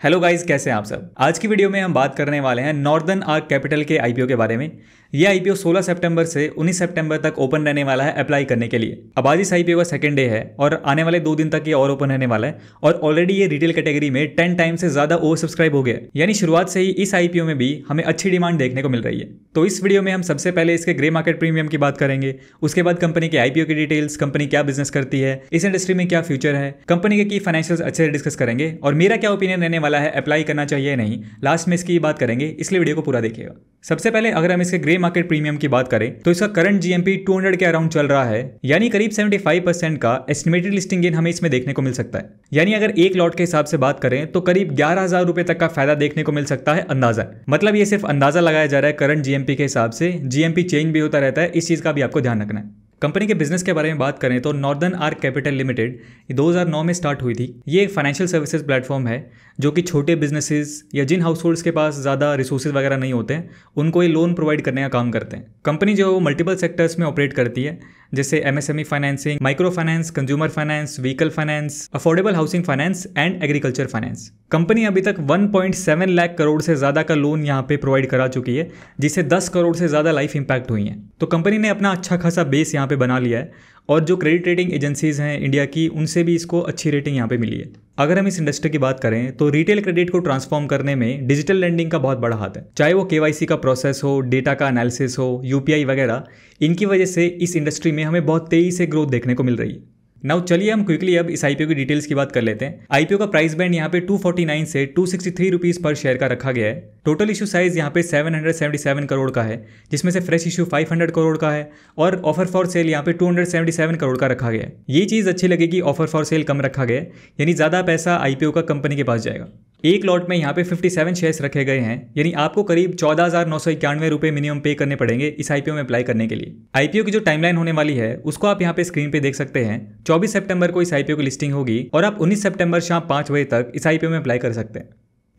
Hello guys, कैसे हैं आप सब। आज की वीडियो में हम बात करने वाले हैं नॉर्दर्न आर्क कैपिटल के आईपीओ के बारे में। यह आईपीओ 16 सितंबर से 19 सितंबर तक ओपन रहने वाला है अप्लाई करने के लिए। अब आज इस आईपीओ का सेकंड डे है और आने वाले 2 दिन तक ये और ओपन रहने वाला है और ऑलरेडी ये रिटेल कैटेगरी में 10 टाइम से ज्यादा ओवर सब्सक्राइब हो गया, यानी शुरुआत से ही इस आईपीओ में भी हमें अच्छी डिमांड देखने को मिल रही है। तो इस वीडियो में हम सबसे पहले इसके ग्रे मार्केट प्रीमियम की बात करेंगे, उसके बाद कंपनी के आईपीओ की डिटेल्स, कंपनी क्या बिजनेस करती है, इस इंडस्ट्री में क्या फ्यूचर है, कंपनी के की फाइनेंशियल्स अच्छे से डिस्कस करेंगे और मेरा क्या ओपिनियन रहने वाला है अप्लाई करना चाहिए नहीं, लास्ट में इसकी बात करेंगे, इसलिए वीडियो को पूरा देखिएगा। सबसे पहले अगर हम इसके ग्रे मार्केट प्रीमियम की बात करें तो इसका करंट जीएमपी 200 के अराउंड चल रहा है, यानी करीब 75% का एस्टिमेटेड लिस्टिंग गेन हमें इसमें देखने को मिल सकता है। यानी अगर एक लॉट के हिसाब से बात करें तो करीब 11,000 रुपए तक का फायदा देखने को मिल सकता है अंदाजा। मतलब ये सिर्फ अंदाजा लगाया जा रहा है करंट जीएमपी के हिसाब से, जीएमपी चेंज भी होता रहता है, इस चीज का भी आपको ध्यान रखना है। कंपनी के बिजनेस के बारे में बात करें तो नॉर्दर्न आर्क कैपिटल लिमिटेड 2009 में स्टार्ट हुई थी। ये एक फाइनेंशियल सर्विसेज प्लेटफॉर्म है जो कि छोटे बिजनेसेस या जिन हाउस होल्ड्स के पास ज़्यादा रिसोर्सेज वगैरह नहीं होते हैं उनको ये लोन प्रोवाइड करने का काम करते हैं। कंपनी जो मल्टीपल सेक्टर्स में ऑपरेट करती है, जैसे MSME financing, micro finance, consumer finance, vehicle finance, affordable housing finance and agriculture finance. Company अभी तक 1.7 लाख करोड़ से ज़्यादा का लोन यहाँ पे प्रोवाइड करा चुकी है, जिससे 10 करोड़ से ज़्यादा लाइफ इंपैक्ट हुई हैं। तो कंपनी ने अपना अच्छा खासा बेस यहाँ पे बना लिया है और जो क्रेडिट रेटिंग एजेंसीज हैं इंडिया की, उनसे भी इसको अच्छी रेटिंग यहाँ पे मिली है। अगर हम इस इंडस्ट्री की बात करें तो रिटेल क्रेडिट को ट्रांसफॉर्म करने में डिजिटल लेंडिंग का बहुत बड़ा हाथ है, चाहे वो केवाईसी का प्रोसेस हो, डेटा का एनालिसिस हो, यूपीआई वगैरह। इनकी वजह से इस इंडस्ट्री में हमें बहुत तेजी से ग्रोथ देखने को मिल रही है। नाउ चलिए हम क्विकली अब इस आईपीओ की डिटेल्स की बात कर लेते हैं। आईपीओ का प्राइस बैंड यहाँ पे 249 से 263 रुपीज पर शेयर का रखा गया है। टोटल इशू साइज यहाँ पे 777 करोड़ का है, जिसमें से फ्रेश इशू 500 करोड़ का है और ऑफर फॉर सेल यहाँ पे 277 करोड़ का रखा गया है। ये चीज़ अच्छी लगेगी, ऑफर फॉर सेल कम रखा गया है, यानी ज़्यादा पैसा आईपीओ का कंपनी के पास जाएगा। एक लॉट में यहाँ पे 57 शेयर्स रखे गए हैं, यानी आपको करीब 14,991 रुपए मिनिमम पे करने पड़ेंगे इस आईपीओ में अप्लाई करने के लिए। आईपीओ की जो टाइमलाइन होने वाली है उसको आप यहाँ पे स्क्रीन पे देख सकते हैं। 24 सितंबर को इस आईपीओ की लिस्टिंग होगी और आप 19 सितंबर शाम 5 बजे तक इस आईपीओ में अप्लाई कर सकते हैं।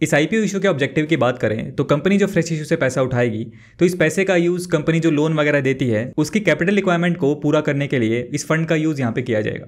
इस आईपीओ इशू के ऑब्जेक्टिव की बात करें तो कंपनी जो फ्रेश इशू से पैसा उठाएगी तो इस पैसे का यूज कंपनी जो लोन वगैरह देती है उसकी कैपिटल रिक्वायरमेंट को पूरा करने के लिए इस फंड का यूज यहाँ पे किया जाएगा।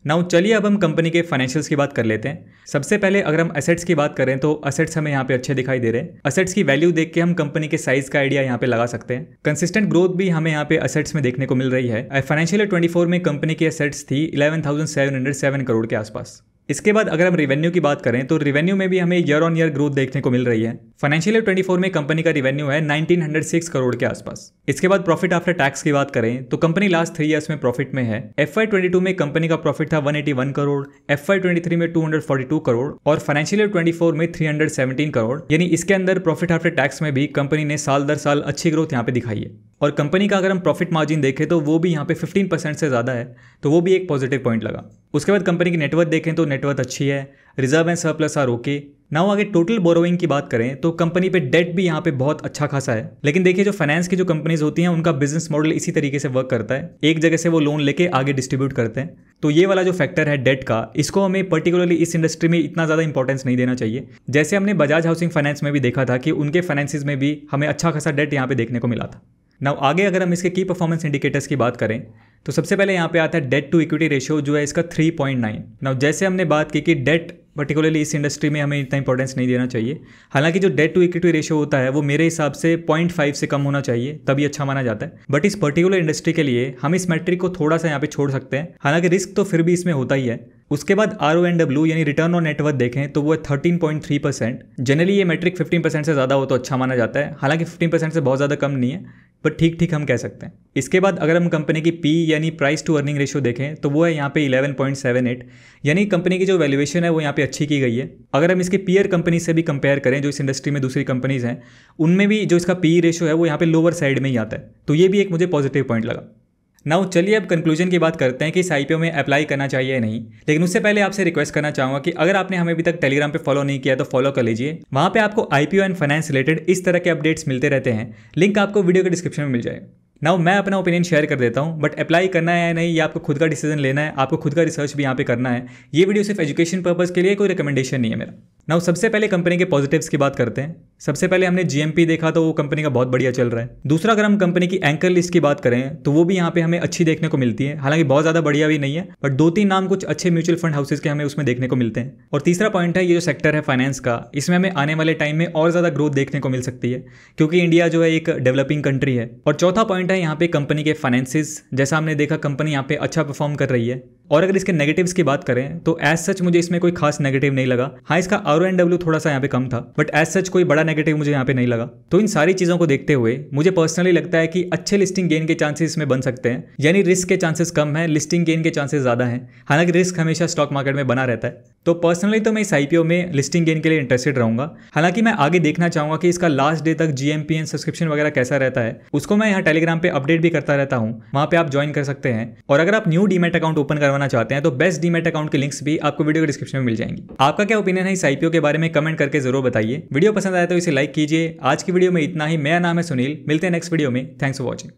नाउ चलिए अब हम कंपनी के फाइनेंशियल्स की बात कर लेते हैं। सबसे पहले अगर हम एसेट्स की बात करें तो एसेट्स हमें यहाँ पे अच्छे दिखाई दे रहे हैं। एसेट्स की वैल्यू देख के हम कंपनी के साइज का आइडिया यहाँ पे लगा सकते हैं। कंसिस्टेंट ग्रोथ भी हमें यहाँ पे एसेट्स में देखने को मिल रही है। फाइनेंशियल ईयर 24 में कंपनी की एसेट्स थी 11,707 करोड़ के आसपास। इसके बाद अगर हम रेवेन्यू की बात करें तो रेवेन्यू में भी हमें ईयर ऑन ईयर ग्रोथ देखने को मिल रही है। फाइनेंशियल ईयर 24 में कंपनी का रेवेन्यू है 1906 करोड़ के आसपास। इसके बाद प्रॉफिट आफ्टर टैक्स की बात करें तो कंपनी लास्ट 3 इयर्स में प्रॉफिट में है। FY22 में कंपनी का प्रॉफिट था 181 करोड़, FY23 में 242 करोड़ और फाइनेंशियल ईयर 24 में 317 करोड़, यानी इसके अंदर प्रॉफिट आफ्टर टैक्स में भी कंपनी ने साल दर साल अच्छी ग्रोथ यहाँ पे दिखाई है। और कंपनी का अगर हम प्रॉफिट मार्जिन देखें तो वो भी यहाँ पे 15% से ज़्यादा है, तो वो भी एक पॉजिटिव पॉइंट लगा। उसके बाद कंपनी की नेटवर्थ देखें तो नेटवर्थ अच्छी है, reserve and surplus are okay. Now आगे टोटल बोरोइंग की बात करें तो कंपनी पे डेट भी यहाँ पे बहुत अच्छा खासा है। लेकिन देखिए जो फाइनेंस की जो कंपनीज होती हैं उनका बिजनेस मॉडल इसी तरीके से वर्क करता है, एक जगह से वो लोन लेके आगे डिस्ट्रीब्यूट करते हैं। तो ये वाला जो फैक्टर है डेट का, इसको हमें पर्टिकुलरली इस इंडस्ट्री में इतना ज़्यादा इंपॉर्टेंस नहीं देना चाहिए। जैसे हमने बजाज हाउसिंग फाइनेंस में भी देखा था कि उनके फाइनेंसिस में भी हमें अच्छा खासा डेट यहाँ पे देखने को मिला था। नाउ आगे अगर हम इसके की परफॉर्मेंस इंडिकेटर्स की बात करें तो सबसे पहले यहाँ पे आता है डेट टू इक्विटी रेशियो, जो है इसका 3.9। नाउ जैसे हमने बात की कि डेट पर्टिकुलरली इस इंडस्ट्री में हमें इतना इंपॉर्टेंस नहीं देना चाहिए। हालांकि जो डेट टू इक्विटी रेशियो होता है वो मेरे हिसाब से 0.5 से कम होना चाहिए, तभी अच्छा माना जाता है। बट इस पर्टिकुलर इंडस्ट्री के लिए हम इस मैट्रिक को थोड़ा सा यहाँ पे छोड़ सकते हैं, हालांकि रिस्क तो फिर भी इसमें होता ही है। उसके बाद RONW यानी रिटर्न ऑन नेटवर्थ देखें तो वो है 13.3%। जनरली ये मैट्रिक 15% से ज़्यादा हो तो अच्छा माना जाता है, हालांकि 15% से बहुत ज़्यादा कम नहीं है, बट ठीक ठीक हम कह सकते हैं। इसके बाद अगर हम कंपनी की P यानी प्राइस टू अर्निंग रेशियो देखें तो वो है यहाँ पे 11.78, यानी कंपनी की जो वैल्यूएशन है वो यहाँ पे अच्छी की गई है। अगर हम इसके पीयर कंपनी से भी कंपेयर करें जो इस इंडस्ट्री में दूसरी कंपनीज हैं, उनमें भी जो इसका PE रेशियो है वो यहाँ पे लोअर साइड में ही आता है, तो ये भी एक मुझे पॉजिटिव पॉइंट लगा। नाउ चलिए अब कंक्लूजन की बात करते हैं कि इस आईपीओ में अप्लाई करना चाहिए या नहीं। लेकिन उससे पहले आपसे रिक्वेस्ट करना चाहूंगा कि अगर आपने हमें अभी तक टेलीग्राम पे फॉलो नहीं किया तो फॉलो कर लीजिए। वहां पे आपको आईपीओ एंड फाइनेंस रिलेटेड इस तरह के अपडेट्स मिलते रहते हैं, लिंक आपको वीडियो के डिस्क्रिप्शन में मिल जाएगा। नाउ मैं अपना ओपिनियन शेयर कर देता हूं, बट अप्लाई करना है या नहीं ये आपको खुद का डिसीजन लेना है, आपको खुद का रिसर्च भी यहाँ पे करना है। ये वीडियो सिर्फ एजुकेशन पर्पस के लिए, कोई रिकमेंडेशन नहीं है मेरा। नाउ सबसे पहले कंपनी के पॉजिटिव्स की बात करते हैं। सबसे पहले हमने GMP देखा तो वो कंपनी का बहुत बढ़िया चल रहा है। दूसरा अगर हम कंपनी की एंकर लिस्ट की बात करें तो वो भी यहाँ पे हमें अच्छी देखने को मिलती है, हालांकि बहुत ज़्यादा बढ़िया भी नहीं है, बट 2-3 नाम कुछ अच्छे म्यूचुअल फंड हाउसेज के हमें उसमें देखने को मिलते हैं। और तीसरा पॉइंट है ये जो सेक्टर है फाइनेंस का, इसमें हमें आने वाले टाइम में और ज़्यादा ग्रोथ देखने को मिल सकती है क्योंकि इंडिया जो है एक डेवलपिंग कंट्री है। और चौथा पॉइंट है यहाँ पे कंपनी के फाइनेंसिस, जैसा हमने देखा कंपनी यहाँ पे अच्छा परफॉर्म कर रही है। और अगर इसके नेगेटिव्स की बात करें तो एज सच मुझे इसमें कोई खास नेगेटिव नहीं लगा। हाँ, इसका RONW थोड़ा सा यहाँ पे कम था, बट एज सच कोई बड़ा नेगेटिव मुझे यहाँ पे नहीं लगा। तो इन सारी चीज़ों को देखते हुए मुझे पर्सनली लगता है कि अच्छे लिस्टिंग गेन के चांसेस इसमें बन सकते हैं, यानी रिस्क के चांसेस कम है, लिस्टिंग गेन के चांसेस ज़्यादा हैं। हालांकि रिस्क हमेशा स्टॉक मार्केट में बना रहता है। तो पर्सनली तो मैं इस IPO में लिस्टिंग गेन के लिए इंटरेस्टेड रहूंगा। हालांकि मैं आगे देखना चाहूंगा कि इसका लास्ट डे तक GMPN सब्सक्रिप्शन वगैरह कैसा रहता है, उसको मैं यहाँ टेलीग्राम पे अपडेट भी करता रहता हूँ, वहाँ पे आप ज्वाइन कर सकते हैं। और अगर आप न्यू डीमैट अकाउंट ओपन करवाना चाहते हैं तो बेस्ट डीमैट अकाउंट के लिंक्स भी आपको वीडियो के डिस्क्रिप्शन में मिल जाएंगी। आपका क्या ओपिनियन है इस IPO के बारे में कमेंट करके जरूर बताइए। वीडियो पसंद आया तो इसे लाइक कीजिए। आज की वीडियो में इतना ही। मेरा नाम है सुनील, मिलते हैं नेक्स्ट वीडियो में। Thanks for watching.